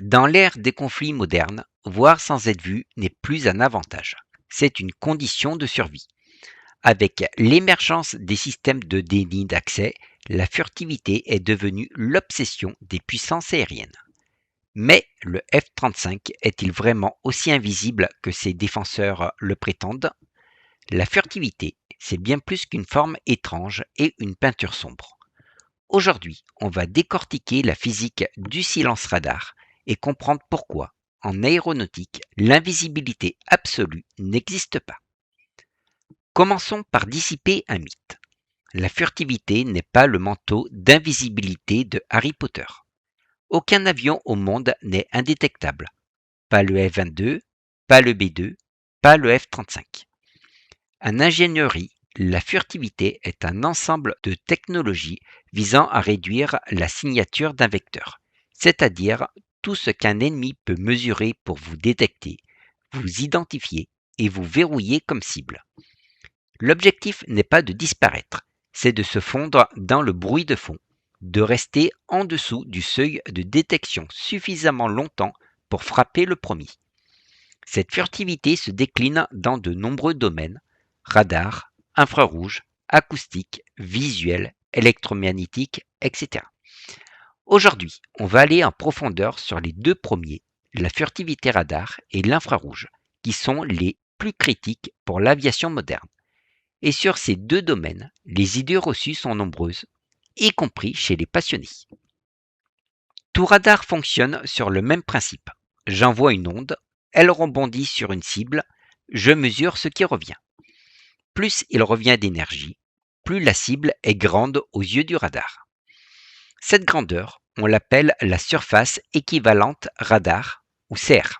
Dans l'ère des conflits modernes, voir sans être vu n'est plus un avantage, c'est une condition de survie. Avec l'émergence des systèmes de déni d'accès, la furtivité est devenue l'obsession des puissances aériennes. Mais le F-35 est-il vraiment aussi invisible que ses défenseurs le prétendent? La furtivité, c'est bien plus qu'une forme étrange et une peinture sombre. Aujourd'hui, on va décortiquer la physique du silence radar et comprendre pourquoi, en aéronautique, l'invisibilité absolue n'existe pas. Commençons par dissiper un mythe. La furtivité n'est pas le manteau d'invisibilité de Harry Potter. Aucun avion au monde n'est indétectable. Pas le F-22, pas le B-2, pas le F-35. En ingénierie, la furtivité est un ensemble de technologies visant à réduire la signature d'un vecteur, c'est-à-dire tout ce qu'un ennemi peut mesurer pour vous détecter, vous identifier et vous verrouiller comme cible. L'objectif n'est pas de disparaître, c'est de se fondre dans le bruit de fond, de rester en dessous du seuil de détection suffisamment longtemps pour frapper le premier. Cette furtivité se décline dans de nombreux domaines: radar, infrarouge, acoustique, visuel, électromagnétique, etc. Aujourd'hui, on va aller en profondeur sur les deux premiers, la furtivité radar et l'infrarouge, qui sont les plus critiques pour l'aviation moderne. Et sur ces deux domaines, les idées reçues sont nombreuses, y compris chez les passionnés. Tout radar fonctionne sur le même principe. J'envoie une onde, elle rebondit sur une cible, je mesure ce qui revient. Plus il revient d'énergie, plus la cible est grande aux yeux du radar. Cette grandeur, on l'appelle la surface équivalente radar, ou CR.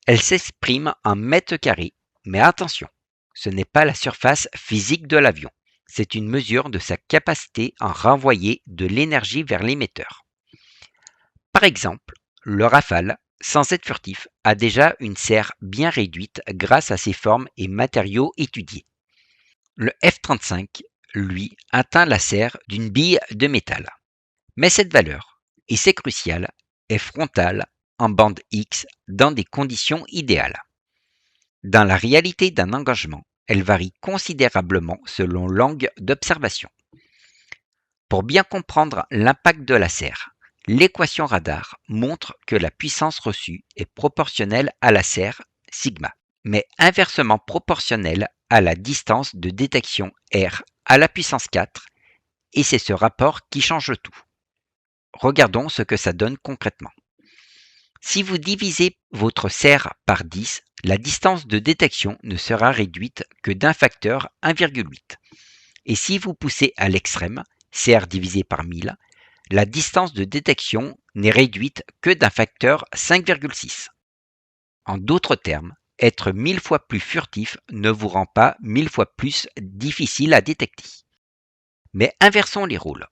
Elle s'exprime en mètres carrés, mais attention, ce n'est pas la surface physique de l'avion, c'est une mesure de sa capacité à renvoyer de l'énergie vers l'émetteur. Par exemple, le Rafale, sans être furtif, a déjà une serre bien réduite grâce à ses formes et matériaux étudiés. Le F-35, lui, atteint la serre d'une bille de métal. Mais cette valeur, et c'est crucial, est frontale, en bande X, dans des conditions idéales. Dans la réalité d'un engagement, elle varie considérablement selon l'angle d'observation. Pour bien comprendre l'impact de la serre, l'équation radar montre que la puissance reçue est proportionnelle à la serre, sigma, mais inversement proportionnelle à la distance de détection R à la puissance 4, et c'est ce rapport qui change tout. Regardons ce que ça donne concrètement. Si vous divisez votre serre par 10, la distance de détection ne sera réduite que d'un facteur 1,8. Et si vous poussez à l'extrême, CR divisé par 1000, la distance de détection n'est réduite que d'un facteur 5,6. En d'autres termes, être 1000 fois plus furtif ne vous rend pas 1000 fois plus difficile à détecter. Mais inversons les rôles.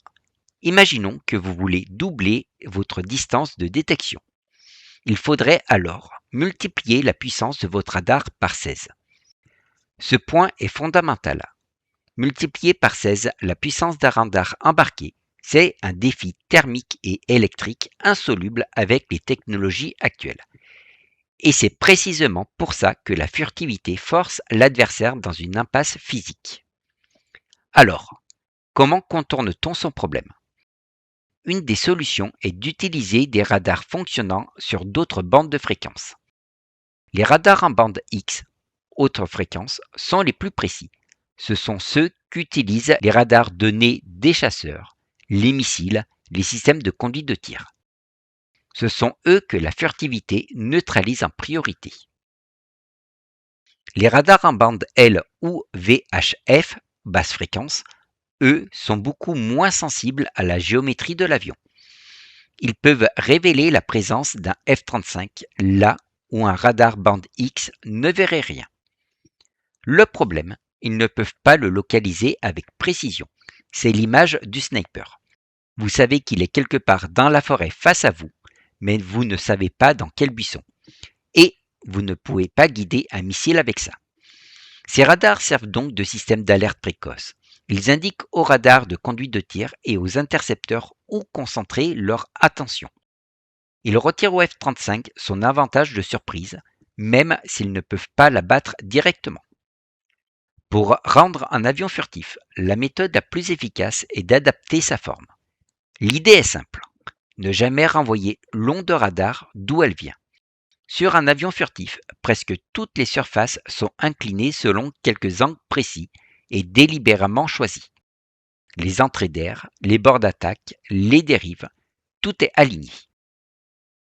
Imaginons que vous voulez doubler votre distance de détection. Il faudrait alors multiplier la puissance de votre radar par 16. Ce point est fondamental. Multiplier par 16 la puissance d'un radar embarqué, c'est un défi thermique et électrique insoluble avec les technologies actuelles. Et c'est précisément pour ça que la furtivité force l'adversaire dans une impasse physique. Alors, comment contourne-t-on son problème? Une des solutions est d'utiliser des radars fonctionnant sur d'autres bandes de fréquences. Les radars en bande X, haute fréquence, sont les plus précis. Ce sont ceux qu'utilisent les radars donnés des chasseurs, les missiles, les systèmes de conduite de tir. Ce sont eux que la furtivité neutralise en priorité. Les radars en bande L ou VHF, basse fréquence, eux, sont beaucoup moins sensibles à la géométrie de l'avion. Ils peuvent révéler la présence d'un F-35 là où un radar bande X ne verrait rien. Le problème, ils ne peuvent pas le localiser avec précision. C'est l'image du sniper. Vous savez qu'il est quelque part dans la forêt face à vous, mais vous ne savez pas dans quel buisson. Et vous ne pouvez pas guider un missile avec ça. Ces radars servent donc de système d'alerte précoce. Ils indiquent aux radars de conduite de tir et aux intercepteurs où concentrer leur attention. Il retire au F-35 son avantage de surprise, même s'ils ne peuvent pas l'abattre directement. Pour rendre un avion furtif, la méthode la plus efficace est d'adapter sa forme. L'idée est simple, ne jamais renvoyer l'onde radar d'où elle vient. Sur un avion furtif, presque toutes les surfaces sont inclinées selon quelques angles précis et délibérément choisis. Les entrées d'air, les bords d'attaque, les dérives, tout est aligné.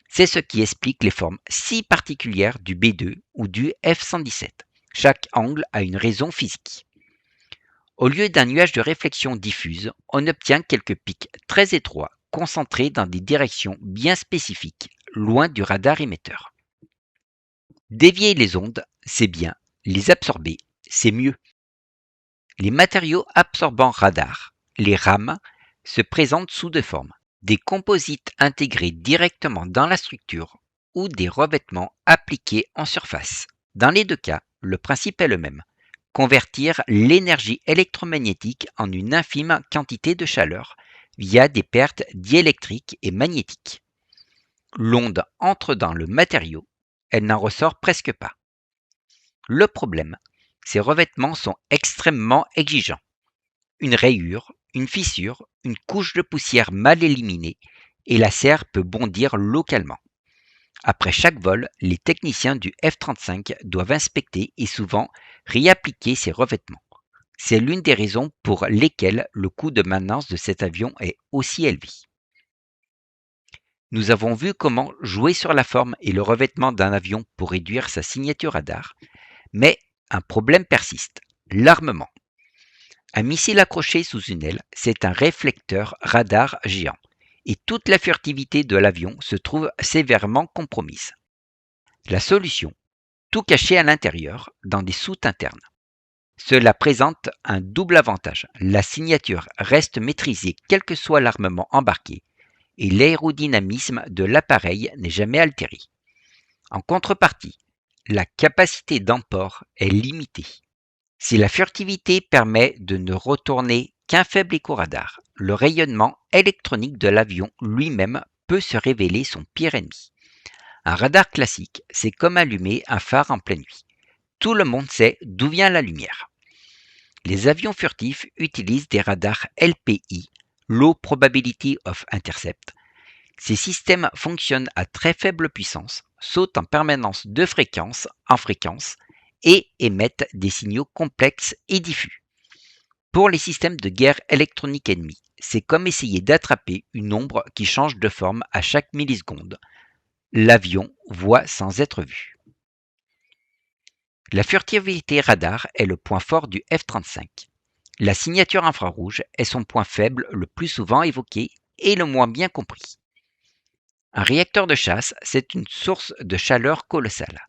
C'est ce qui explique les formes si particulières du B-2 ou du F-117. Chaque angle a une raison physique. Au lieu d'un nuage de réflexion diffuse, on obtient quelques pics très étroits, concentrés dans des directions bien spécifiques, loin du radar émetteur. Dévier les ondes, c'est bien. Les absorber, c'est mieux. Les matériaux absorbants radar, les RAM, se présentent sous deux formes. Des composites intégrés directement dans la structure ou des revêtements appliqués en surface. Dans les deux cas, le principe est le même. Convertir l'énergie électromagnétique en une infime quantité de chaleur via des pertes diélectriques et magnétiques. L'onde entre dans le matériau, elle n'en ressort presque pas. Le problème, ces revêtements sont extrêmement exigeants. Une rayure, une fissure, une couche de poussière mal éliminée et la serre peut bondir localement. Après chaque vol, les techniciens du F-35 doivent inspecter et souvent réappliquer ces revêtements. C'est l'une des raisons pour lesquelles le coût de maintenance de cet avion est aussi élevé. Nous avons vu comment jouer sur la forme et le revêtement d'un avion pour réduire sa signature radar, mais un problème persiste, l'armement. Un missile accroché sous une aile, c'est un réflecteur radar géant, et toute la furtivité de l'avion se trouve sévèrement compromise. La solution, tout cacher à l'intérieur, dans des soutes internes. Cela présente un double avantage. La signature reste maîtrisée quel que soit l'armement embarqué, et l'aérodynamisme de l'appareil n'est jamais altéré. En contrepartie, la capacité d'emport est limitée. Si la furtivité permet de ne retourner qu'un faible écho-radar, le rayonnement électronique de l'avion lui-même peut se révéler son pire ennemi. Un radar classique, c'est comme allumer un phare en pleine nuit. Tout le monde sait d'où vient la lumière. Les avions furtifs utilisent des radars LPI, Low Probability of Intercept. Ces systèmes fonctionnent à très faible puissance, sautent en permanence de fréquence en fréquence et émettent des signaux complexes et diffus. Pour les systèmes de guerre électronique ennemis, c'est comme essayer d'attraper une ombre qui change de forme à chaque milliseconde. L'avion voit sans être vu. La furtivité radar est le point fort du F-35. La signature infrarouge est son point faible le plus souvent évoqué et le moins bien compris. Un réacteur de chasse, c'est une source de chaleur colossale.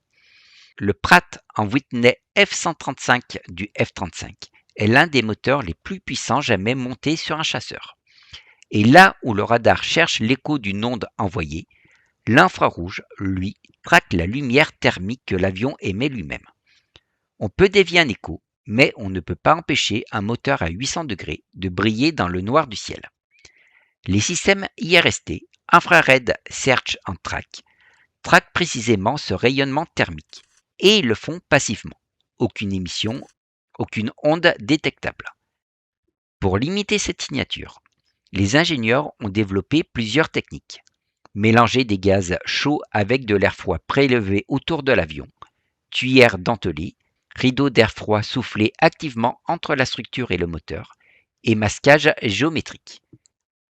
Le Pratt & Whitney F-135 du F-35 est l'un des moteurs les plus puissants jamais montés sur un chasseur. Et là où le radar cherche l'écho d'une onde envoyée, l'infrarouge, lui, traque la lumière thermique que l'avion émet lui-même. On peut dévier un écho, mais on ne peut pas empêcher un moteur à 800 degrés de briller dans le noir du ciel. Les systèmes IRST, Infrared Search and Track, traquent précisément ce rayonnement thermique et le font passivement. Aucune émission, aucune onde détectable. Pour limiter cette signature, les ingénieurs ont développé plusieurs techniques. Mélanger des gaz chauds avec de l'air froid prélevé autour de l'avion, tuyère dentelée, rideau d'air froid soufflé activement entre la structure et le moteur, et masquage géométrique.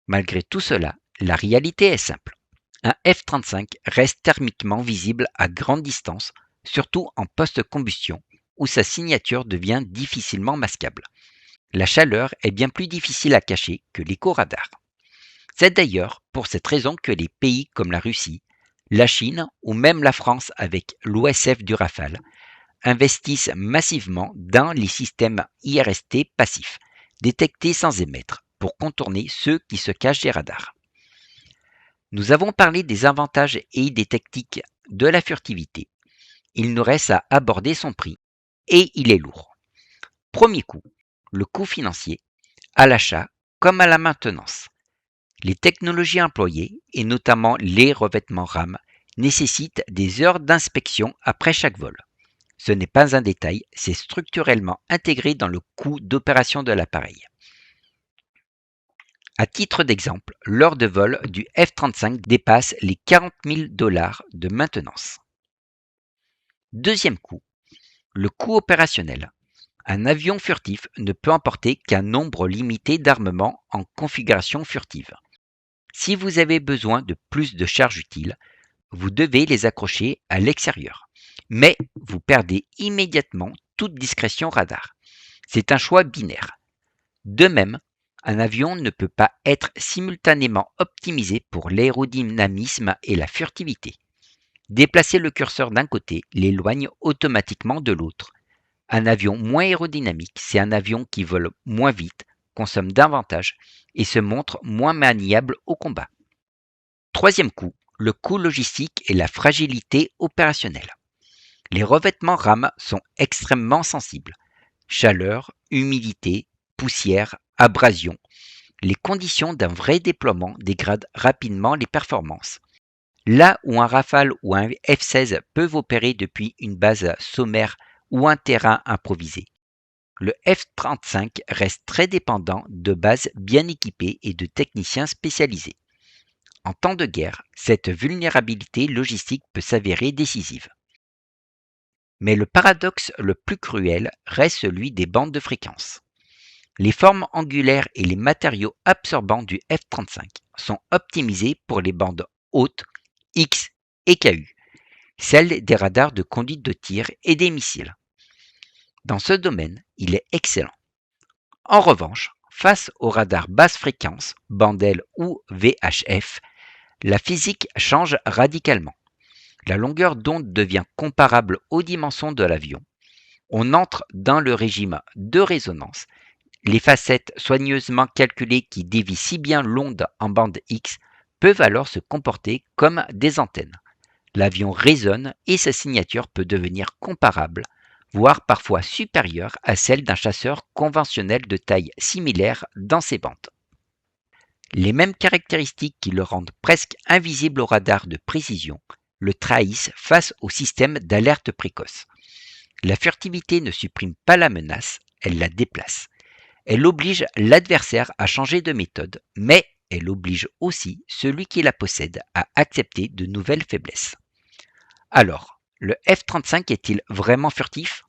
Malgré tout cela, la réalité est simple. Un F-35 reste thermiquement visible à grande distance, surtout en post-combustion, où sa signature devient difficilement masquable. La chaleur est bien plus difficile à cacher que l'écho-radar. C'est d'ailleurs pour cette raison que les pays comme la Russie, la Chine ou même la France avec l'OSF du Rafale investissent massivement dans les systèmes IRST passifs, détectés sans émettre, pour contourner ceux qui se cachent des radars. Nous avons parlé des avantages et des techniques de la furtivité. Il nous reste à aborder son prix, et il est lourd. Premier coût, le coût financier, à l'achat comme à la maintenance. Les technologies employées, et notamment les revêtements RAM, nécessitent des heures d'inspection après chaque vol. Ce n'est pas un détail, c'est structurellement intégré dans le coût d'opération de l'appareil. À titre d'exemple, l'heure de vol du F-35 dépasse les 40 000 $ de maintenance. Deuxième coût, le coût opérationnel. Un avion furtif ne peut emporter qu'un nombre limité d'armements en configuration furtive. Si vous avez besoin de plus de charges utiles, vous devez les accrocher à l'extérieur. Mais vous perdez immédiatement toute discrétion radar. C'est un choix binaire. De même, un avion ne peut pas être simultanément optimisé pour l'aérodynamisme et la furtivité. Déplacer le curseur d'un côté l'éloigne automatiquement de l'autre. Un avion moins aérodynamique, c'est un avion qui vole moins vite, consomme davantage et se montre moins maniable au combat. Troisième coût, le coût logistique et la fragilité opérationnelle. Les revêtements RAM sont extrêmement sensibles. Chaleur, humidité, poussière, abrasion. Les conditions d'un vrai déploiement dégradent rapidement les performances. Là où un Rafale ou un F-16 peuvent opérer depuis une base sommaire ou un terrain improvisé, le F-35 reste très dépendant de bases bien équipées et de techniciens spécialisés. En temps de guerre, cette vulnérabilité logistique peut s'avérer décisive. Mais le paradoxe le plus cruel reste celui des bandes de fréquences. Les formes angulaires et les matériaux absorbants du F-35 sont optimisés pour les bandes hautes X et KU, celles des radars de conduite de tir et des missiles. Dans ce domaine, il est excellent. En revanche, face aux radars basse fréquence, bande L ou VHF, la physique change radicalement. La longueur d'onde devient comparable aux dimensions de l'avion. On entre dans le régime de résonance. Les facettes soigneusement calculées qui dévient si bien l'onde en bande X peuvent alors se comporter comme des antennes. L'avion résonne et sa signature peut devenir comparable, voire parfois supérieure à celle d'un chasseur conventionnel de taille similaire dans ses bandes. Les mêmes caractéristiques qui le rendent presque invisible au radar de précision le trahissent face au système d'alerte précoce. La furtivité ne supprime pas la menace, elle la déplace. Elle oblige l'adversaire à changer de méthode, mais elle oblige aussi celui qui la possède à accepter de nouvelles faiblesses. Alors, le F-35 est-il vraiment furtif?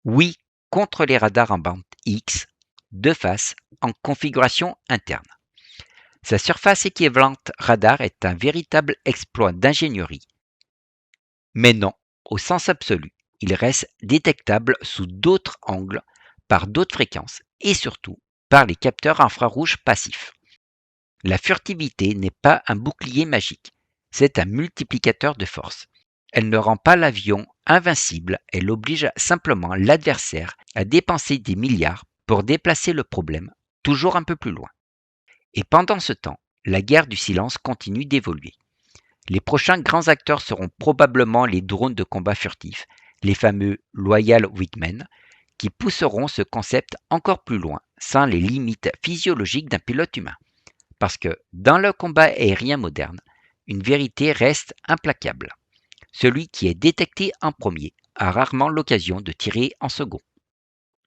Oui, contre les radars en bande X, de face, en configuration interne. Sa surface équivalente radar est un véritable exploit d'ingénierie. Mais non, au sens absolu, il reste détectable sous d'autres angles, par d'autres fréquences et surtout par les capteurs infrarouges passifs. La furtivité n'est pas un bouclier magique, c'est un multiplicateur de force. Elle ne rend pas l'avion invincible, elle oblige simplement l'adversaire à dépenser des milliards pour déplacer le problème toujours un peu plus loin. Et pendant ce temps, la guerre du silence continue d'évoluer. Les prochains grands acteurs seront probablement les drones de combat furtifs, les fameux Loyal Wingmen, qui pousseront ce concept encore plus loin, sans les limites physiologiques d'un pilote humain. Parce que, dans le combat aérien moderne, une vérité reste implacable. Celui qui est détecté en premier a rarement l'occasion de tirer en second.